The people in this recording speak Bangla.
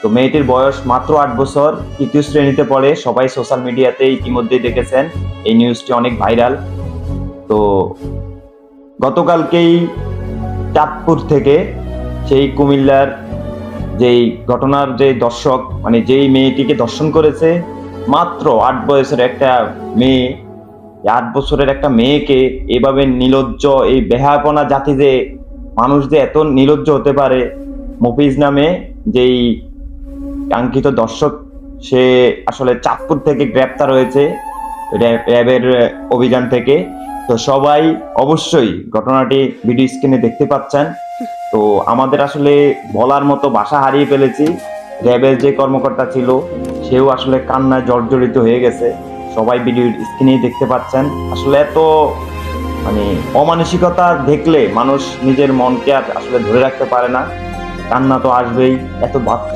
তো মেয়েটির বয়স মাত্র 8 বছর, তৃতীয় শ্রেণীতে পড়ে। সবাই সোশ্যাল মিডিয়াতে ইতিমধ্যেই দেখেছেন, এই নিউজটি অনেক ভাইরাল। তো গতকালকেই চাঁদপুর থেকে সেই কুমিল্লার যেই ঘটনার যে দর্শক মানে যেই মেয়েটিকে ধর্ষণ করেছে, মাত্র 8 বছরের একটা মেয়ে, 8 বছরের একটা মেয়েকে এভাবে নির্লজ্জ, এই বেহায়াপনা জাতি যে মানুষ যে এত নির্লজ্জ হতে পারে। মফিজ নামে যেই কাঙ্ক্ষিত দর্শক, সে আসলে চাঁদপুর থেকে গ্রেপ্তার হয়েছে র্যাবের অভিযান থেকে। তো সবাই অবশ্যই ঘটনাটি ভিডিও স্ক্রিনে দেখতে পাচ্ছেন। তো আমাদের আসলে বলার মতো ভাষা হারিয়ে ফেলেছি। র্যাবের যে কর্মকর্তা ছিল, সেও আসলে কান্নায় জর্জরিত হয়ে গেছে। সবাই ভিডিও স্ক্রিনেই দেখতে পাচ্ছেন। আসলে এত মানে অমানসিকতা দেখলে মানুষ নিজের মনকে আর আসলে ধরে রাখতে পারে না, কান্না তো আসবেই। এত